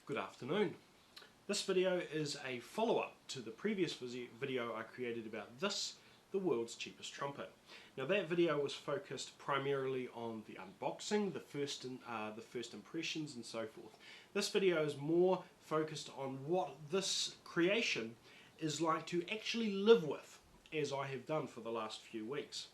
Good afternoon. This video is a follow-up to the previous video I created about the world's cheapest trumpet. Now that video was focused primarily on the unboxing, the first impressions and so forth. This video is more focused on what this creation is like to actually live with, as I have done for the last few weeks.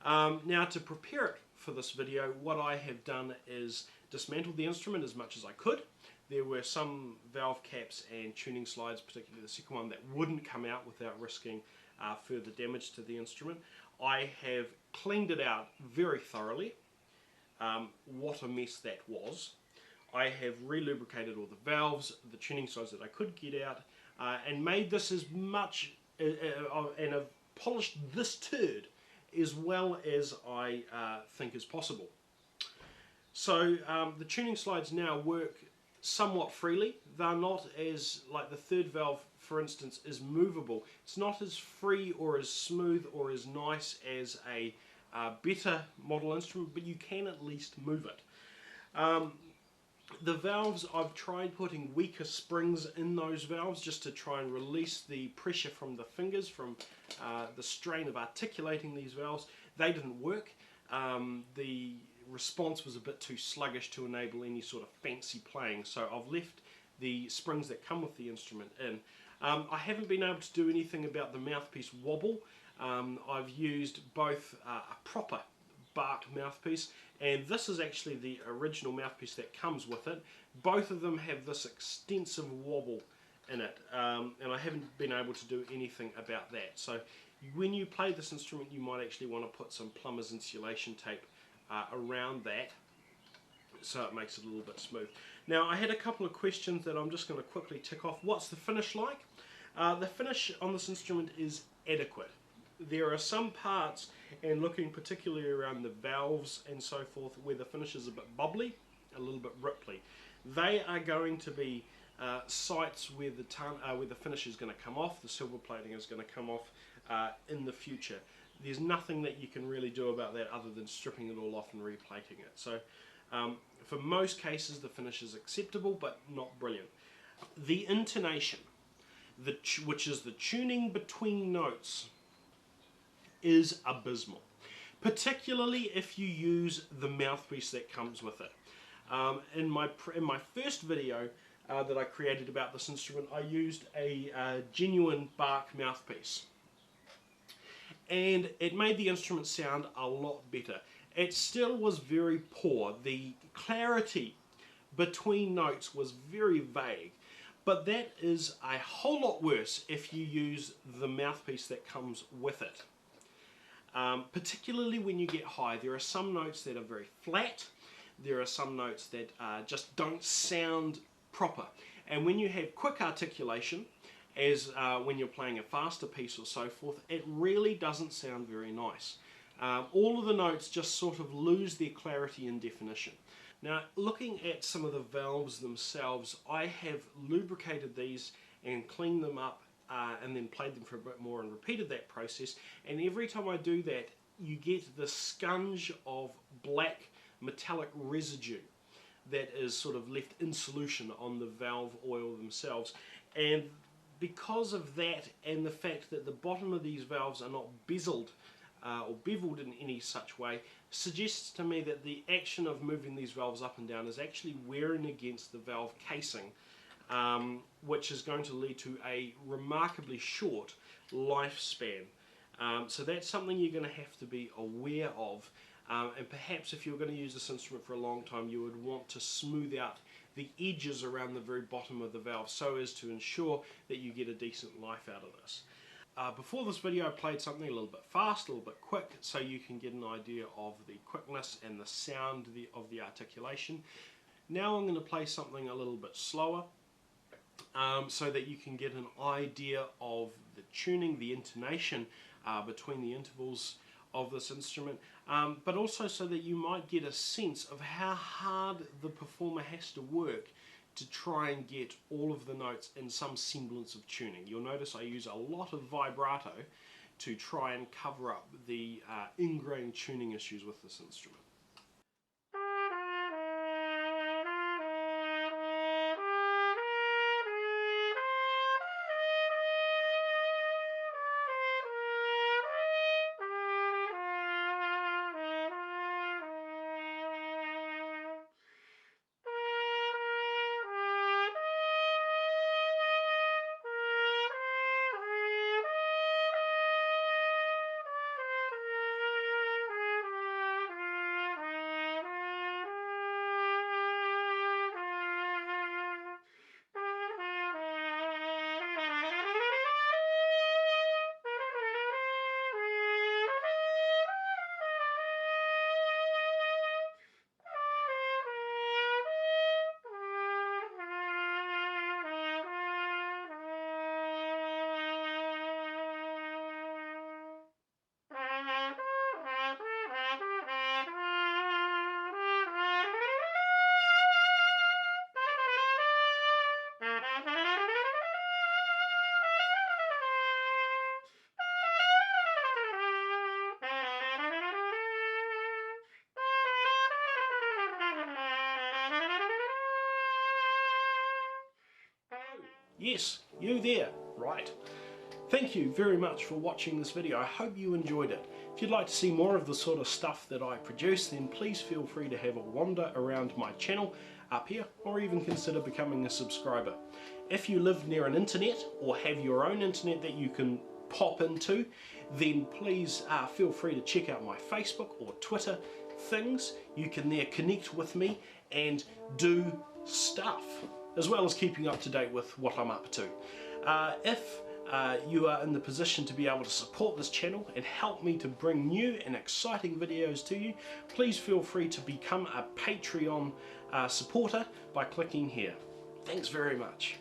Now to prepare it for this video, what I have done is dismantled the instrument as much as I could. There were some valve caps and tuning slides, particularly the second one, that wouldn't come out without risking further damage to the instrument. I have cleaned it out very thoroughly. What a mess that was. I have re-lubricated all the valves, the tuning slides that I could get out, and made this as much, and have polished this turd as well as I think is possible. So the tuning slides now work somewhat freely. They're not as, like the third valve for instance, is movable. It's not as free or as smooth or as nice as a better model instrument, but you can at least move it. The valves, I've tried putting weaker springs in those valves just to try and release the pressure from the fingers, from the strain of articulating these valves. They didn't work. The response was a bit too sluggish to enable any sort of fancy playing, so I've left the springs that come with the instrument in. I haven't been able to do anything about the mouthpiece wobble. I've used both a proper bark mouthpiece, and this is actually the original mouthpiece that comes with it. Both of them have this extensive wobble in it, and I haven't been able to do anything about that. So when you play this instrument, you might actually want to put some plumber's insulation tape around that, so it makes it a little bit smooth. Now I had a couple of questions that I'm just going to quickly tick off. What's the finish like? The finish on this instrument is adequate. There are some parts, and looking particularly around the valves and so forth, where the finish is a bit bubbly, a little bit ripply. They are going to be sites where the finish is going to come off, the silver plating is going to come off in the future. There's nothing that you can really do about that other than stripping it all off and replating it. So for most cases the finish is acceptable, but not brilliant. The intonation, which is the tuning between notes, is abysmal, particularly if you use the mouthpiece that comes with it. In my first video that I created about this instrument, I used a genuine bark mouthpiece, and it made the instrument sound a lot better. It still was very poor. The clarity between notes was very vague, but that is a whole lot worse if you use the mouthpiece that comes with it. Particularly when you get high, there are some notes that are very flat, there are some notes that just don't sound proper, and when you have quick articulation, as when you're playing a faster piece or so forth, it really doesn't sound very nice. All of the notes just sort of lose their clarity and definition. Now, looking at some of the valves themselves, I have lubricated these and cleaned them up and then played them for a bit more and repeated that process, and every time I do that you get the scunge of black metallic residue that is sort of left in solution on the valve oil themselves. And because of that, and the fact that the bottom of these valves are not bezeled or beveled in any such way, suggests to me that the action of moving these valves up and down is actually wearing against the valve casing, which is going to lead to a remarkably short lifespan. So that's something you're going to have to be aware of, and perhaps if you're going to use this instrument for a long time, you would want to smooth out the edges around the very bottom of the valve so as to ensure that you get a decent life out of this. Before this video I played something a little bit fast, a little bit quick, so you can get an idea of the quickness and the sound of the articulation. Now I'm going to play something a little bit slower, so that you can get an idea of the tuning, the intonation between the intervals of this instrument, but also so that you might get a sense of how hard the performer has to work to try and get all of the notes in some semblance of tuning. You'll notice I use a lot of vibrato to try and cover up the ingrained tuning issues with this instrument. Yes, you there, right. Thank you very much for watching this video. I hope you enjoyed it. If you'd like to see more of the sort of stuff that I produce, then please feel free to have a wander around my channel up here, or even consider becoming a subscriber. If you live near an internet or have your own internet that you can pop into, then please feel free to check out my Facebook or Twitter things. You can there connect with me and do stuff, as well as keeping up to date with what I'm up to. If you are in the position to be able to support this channel and help me to bring new and exciting videos to you, please feel free to become a Patreon supporter by clicking here. Thanks very much.